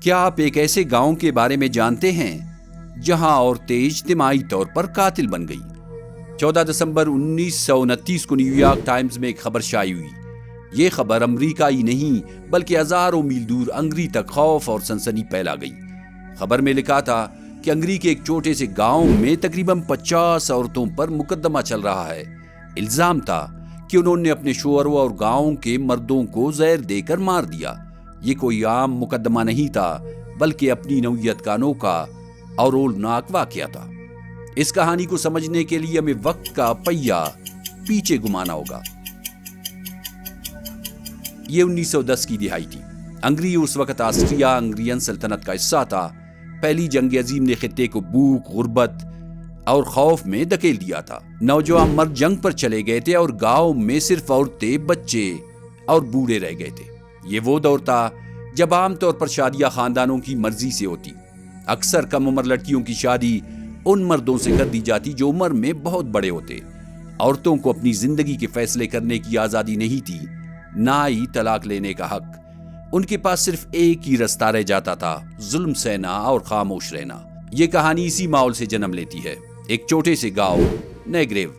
کیا آپ ایک ایسے گاؤں کے بارے میں جانتے ہیں جہاں عورتیں اجتماعی طور پر قاتل بن گئی؟ 14 دسمبر 1929 کو نیو یارک ٹائمز میں ایک خبر شائع ہوئی۔ یہ خبر امریکہ ہی نہیں بلکہ ہزاروں میل دور ہنگری تک خوف اور سنسنی پھیلا گئی۔ خبر میں لکھا تھا کہ ہنگری کے ایک چھوٹے سے گاؤں میں تقریباً 50 عورتوں پر مقدمہ چل رہا ہے۔ الزام تھا کہ انہوں نے اپنے شوہروں اور گاؤں کے مردوں کو زہر دے کر مار دیا۔ یہ کوئی عام مقدمہ نہیں تھا بلکہ اپنی نوعیت کا انوکھا اور ہولناک واقعہ تھا۔ اس کہانی کو سمجھنے کے لیے ہمیں وقت کا پہیہ پیچھے گھمانا ہوگا۔ یہ 1910 کی دہائی تھی۔ ہنگری اس وقت آسٹریا ہنگرین سلطنت کا حصہ تھا۔ پہلی جنگ عظیم نے خطے کو بھوک، غربت اور خوف میں دھکیل دیا تھا۔ نوجوان مرد جنگ پر چلے گئے تھے اور گاؤں میں صرف عورتیں، بچے اور بوڑھے رہ گئے تھے۔ یہ وہ دور تھا جب عام طور پر شادیاں خاندانوں کی مرضی سے ہوتی۔ اکثر کم عمر لڑکیوں کی شادی ان مردوں سے کر دی جاتی جو عمر میں بہت بڑے ہوتے۔ عورتوں کو اپنی زندگی کے فیصلے کرنے کی آزادی نہیں تھی، نہ ہی طلاق لینے کا حق۔ ان کے پاس صرف ایک ہی رستہ رہ جاتا تھا، ظلم سہنا اور خاموش رہنا۔ یہ کہانی اسی ماحول سے جنم لیتی ہے۔ ایک چھوٹے سے گاؤں نیگریو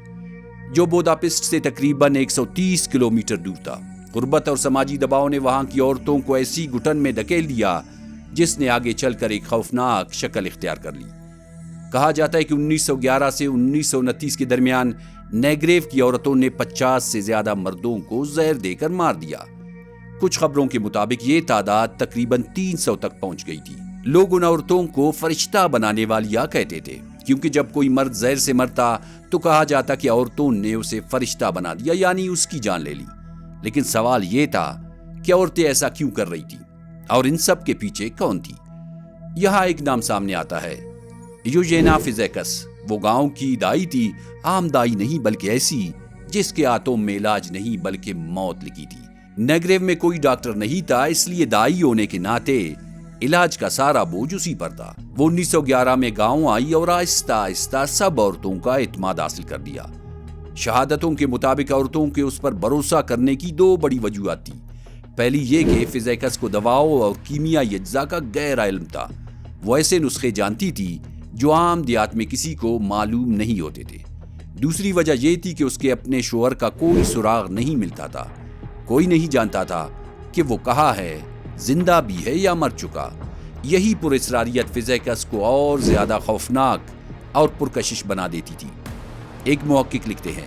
جو بوداپسٹ سے تقریباً 130 کلومیٹر دور تھا۔ غربت اور سماجی دباؤ نے وہاں کی عورتوں کو ایسی گھٹن میں دھکیل دیا جس نے آگے چل کر ایک خوفناک شکل اختیار کر لی۔ کہا جاتا ہے کہ 1911 سے 1929 کے درمیان نیگریو کی عورتوں نے 50 سے زیادہ مردوں کو زہر دے کر مار دیا۔ کچھ خبروں کے مطابق یہ تعداد تقریباً 300 تک پہنچ گئی تھی۔ لوگ ان عورتوں کو فرشتہ بنانے والیاں کہتے تھے، کیونکہ جب کوئی مرد زہر سے مرتا تو کہا جاتا کہ عورتوں نے اسے فرشتہ بنا دیا، یعنی اس کی جان لے لی۔ لیکن سوال یہ تھا کہ عورتیں ایسا کیوں کر رہی تھی اور ان سب کے پیچھے کون تھی؟ یہاں ایک نام سامنے آتا ہے، یوجینا فزیکس۔ وہ گاؤں کی دائی تھی، عام دائی نہیں بلکہ ایسی جس کے ہاتھوں میں علاج نہیں بلکہ موت لکھی تھی۔ نیگریو میں کوئی ڈاکٹر نہیں تھا، اس لیے دائی ہونے کے ناطے علاج کا سارا بوجھ اسی پر تھا۔ وہ 1911 میں گاؤں آئی اور آہستہ آہستہ سب عورتوں کا اعتماد حاصل کر دیا۔ شہادتوں کے مطابق عورتوں کے اس پر بھروسہ کرنے کی دو بڑی وجوہات تھی۔ پہلی یہ کہ فزیکس کو دواؤں اور کیمیائی اجزاء کا گہرا علم تھا۔ وہ ایسے نسخے جانتی تھی جو عام دیہات میں کسی کو معلوم نہیں ہوتے تھے۔ دوسری وجہ یہ تھی کہ اس کے اپنے شوہر کا کوئی سراغ نہیں ملتا تھا۔ کوئی نہیں جانتا تھا کہ وہ کہاں ہے، زندہ بھی ہے یا مر چکا۔ یہی پراسراریت فزیکس کو اور زیادہ خوفناک اور پرکشش بنا دیتی تھی۔ ایک محقق لکھتے ہیں،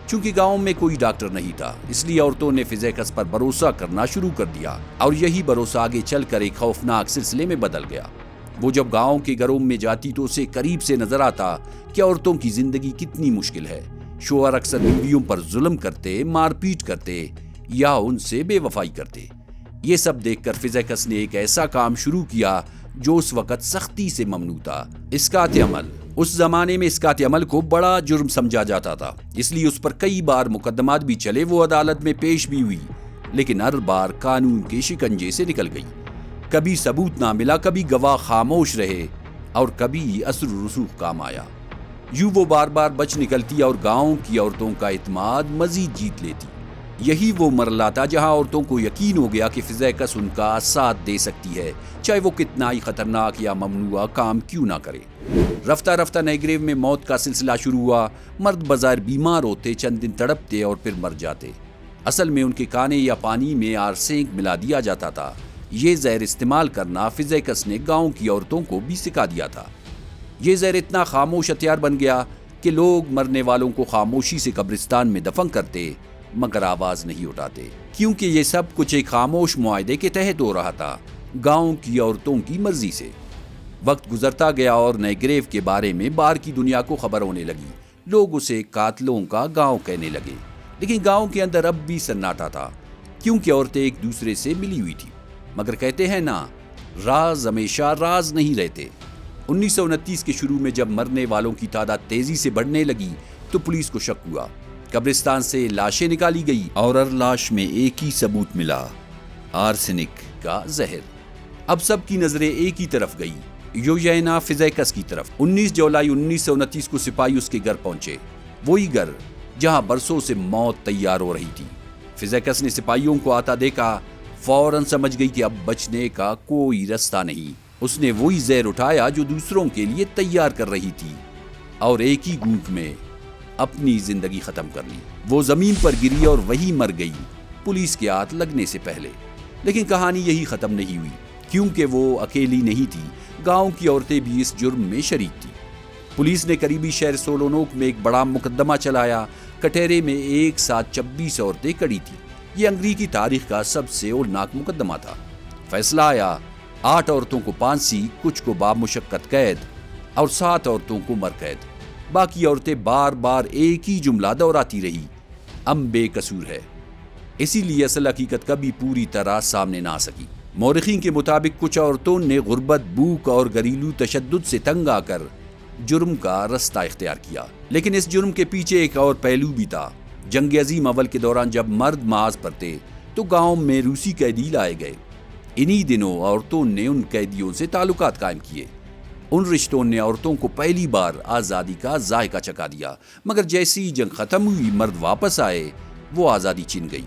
چونکہ گاؤں میں کوئی ڈاکٹر نہیں تھا، اس لیے عورتوں نے فزیکس پر بھروسہ کرنا شروع کر دیا، اور یہی بھروسہ آگے چل کر ایک خوفناک سلسلے میں بدل گیا۔ وہ جب گاؤں کے گھروں میں جاتی تو اسے قریب سے نظر آتا کہ عورتوں کی زندگی کتنی مشکل ہے۔ شوہر اکثر بیویوں پر ظلم کرتے، مار پیٹ کرتے یا ان سے بے وفائی کرتے۔ یہ سب دیکھ کر فزیکس نے ایک ایسا کام شروع کیا جو اس وقت سختی سے ممنوع تھا، اسقاط عمل۔ اس زمانے میں اسقاط عمل کو بڑا جرم سمجھا جاتا تھا، اس لیے اس پر کئی بار مقدمات بھی چلے، وہ عدالت میں پیش بھی ہوئی، لیکن ہر بار قانون کے شکنجے سے نکل گئی۔ کبھی ثبوت نہ ملا، کبھی گواہ خاموش رہے اور کبھی اثر و رسوخ کام آیا۔ یوں وہ بار بار بچ نکلتی اور گاؤں کی عورتوں کا اعتماد مزید جیت لیتی۔ یہی وہ مرحلہ تھا جہاں عورتوں کو یقین ہو گیا کہ فزیکس ان کا ساتھ دے سکتی ہے، چاہے وہ کتنا ہی خطرناک یا ممنوعہ کام کیوں نہ کرے۔ رفتہ رفتہ نیگریو میں موت کا سلسلہ شروع ہوا۔ مرد بظاہر بیمار ہوتے، چند دن تڑپتے اور پھر مر جاتے۔ اصل میں ان کے کھانے یا پانی میں آرسینک ملا دیا جاتا تھا۔ یہ زہر استعمال کرنا فزیکس نے گاؤں کی عورتوں کو بھی سکھا دیا تھا۔ یہ زہر اتنا خاموش ہتھیار بن گیا کہ لوگ مرنے والوں کو خاموشی سے قبرستان میں دفن کرتے مگر آواز نہیں اٹھاتے، کیونکہ یہ سب کچھ ایک خاموش معاہدے کے تحت ہو رہا تھا، گاؤں کی عورتوں کی مرضی سے۔ وقت گزرتا گیا اور نیگریو کے بارے میں باہر کی دنیا کو خبر ہونے لگی۔ لوگ اسے قاتلوں کا گاؤں کہنے لگے، لیکن گاؤں کے اندر اب بھی سناٹا تھا، کیونکہ عورتیں ایک دوسرے سے ملی ہوئی تھی۔ مگر کہتے ہیں نا، راز ہمیشہ راز نہیں رہتے۔ 1929 کے شروع میں جب مرنے والوں کی تعداد تیزی سے بڑھنے لگی تو پولیس کو شک ہوا۔ قبرستان سے لاشیں نکالی گئی اور ہر لاش میں ایک ہی ثبوت ملا، آرسینک کا زہر۔ اب سب کی نظریں ایک ہی طرف گئی، یوجینا فزیکس کی طرف۔ 19 جولائی 1929 کو سپاہی اس کے گھر پہنچے، وہی گھر جہاں برسوں سے موت تیار ہو رہی تھی۔ فزیکس نے سپاہیوں کو آتا دیکھا، فوراً سمجھ گئی کہ اب بچنے کا کوئی رستہ نہیں۔ اس نے وہی زہر اٹھایا جو دوسروں کے لیے تیار کر رہی تھی اور ایک ہی گھونٹ میں اپنی زندگی ختم کر لی۔ وہ زمین پر گری اور وہی مر گئی پولیس کے ہاتھ لگنے سے پہلے۔ لیکن کہانی یہی ختم نہیں ہوئی، کیونکہ وہ اکیلی نہیں تھی، گاؤں کی عورتیں بھی اس جرم میں شریک تھیں۔ پولیس نے قریبی شہر سولونوک میں ایک بڑا مقدمہ چلایا۔ کٹہرے میں ایک ساتھ 26 عورتیں کڑی تھیں۔ یہ انگریزی کی تاریخ کا سب سے ہولناک مقدمہ تھا۔ فیصلہ آیا، 8 عورتوں کو پھانسی، کچھ کو بامشقت قید اور 7 عورتوں کو مرقید۔ باقی عورتیں بار بار ایک ہی جملہ دہراتی رہی، ہم بے قصور ہے۔ اسی لیے اصل حقیقت کبھی پوری طرح سامنے نہ آ سکی۔ مورخین کے مطابق کچھ عورتوں نے غربت، بھوک اور گھریلو تشدد سے تنگ آ کر جرم کا رستہ اختیار کیا۔ لیکن اس جرم کے پیچھے ایک اور پہلو بھی تھا۔ جنگ عظیم اول کے دوران جب مرد محاذ پر تھے تو گاؤں میں روسی قیدی لائے گئے۔ انہی دنوں عورتوں نے ان قیدیوں سے تعلقات قائم کیے۔ ان رشتوں نے عورتوں کو پہلی بار آزادی کا ذائقہ چکھا دیا، مگر جیسی ہی جنگ ختم ہوئی، مرد واپس آئے، وہ آزادی چھن گئی۔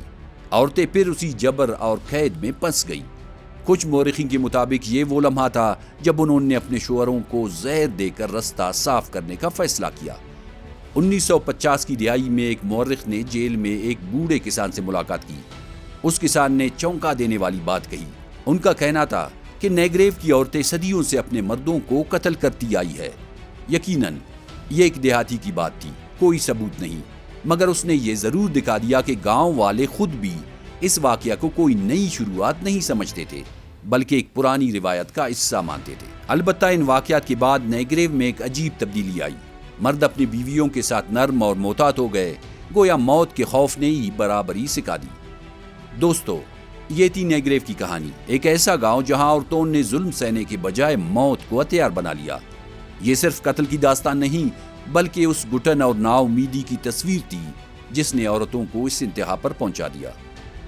عورتیں پھر اسی جبر اور قید میں پھنس گئی۔ کچھ مورخین کے مطابق یہ وہ لمحہ تھا جب انہوں نے اپنے شوہروں کو زہر دے کر رستہ صاف کرنے کا فیصلہ کیا۔ 1950 کی دہائی میں ایک مورخ نے جیل میں ایک بوڑھے کسان سے ملاقات کی۔ اس کسان نے چونکا دینے والی بات کہی۔ ان کا کہنا تھا کہ نیگریو کی عورتیں صدیوں سے اپنے مردوں کو قتل کرتی آئی ہے۔ یقیناً یہ ایک دیہاتی کی بات تھی، کوئی ثبوت نہیں، مگر اس نے یہ ضرور دکھا دیا کہ گاؤں والے خود بھی اس واقعہ کو کوئی نئی شروعات نہیں سمجھتے تھے، بلکہ ایک پرانی روایت کا حصہ مانتے تھے۔ البتہ ان واقعات کے بعد نیگریو میں ایک عجیب تبدیلی آئی۔ مرد اپنی بیویوں کے ساتھ نرم اور محتاط ہو گئے، گویا موت کے خوف نے ہی برابری سکھا دی۔ دوستو، یہ تھی نیگریو کی کہانی، ایک ایسا گاؤں جہاں عورتوں نے ظلم سہنے کے بجائے موت کو ہتھیار بنا لیا۔ یہ صرف قتل کی داستان نہیں، بلکہ اس گھٹن اور نا امیدی کی تصویر تھی جس نے عورتوں کو اس انتہا پر پہنچا دیا۔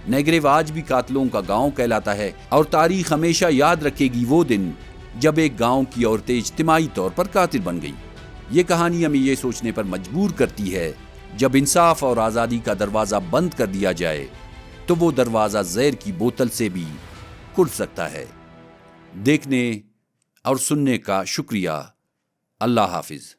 نیگریو آج بھی قاتلوں کا گاؤں کہلاتا ہے، اور تاریخ ہمیشہ یاد رکھے گی وہ دن جب ایک گاؤں کی عورتیں اجتماعی طور پر قاتل بن گئی۔ یہ کہانی ہمیں یہ سوچنے پر مجبور کرتی ہے، جب انصاف اور آزادی کا دروازہ بند کر دیا جائے تو وہ دروازہ زہر کی بوتل سے بھی کھل سکتا ہے۔ دیکھنے اور سننے کا شکریہ۔ اللہ حافظ۔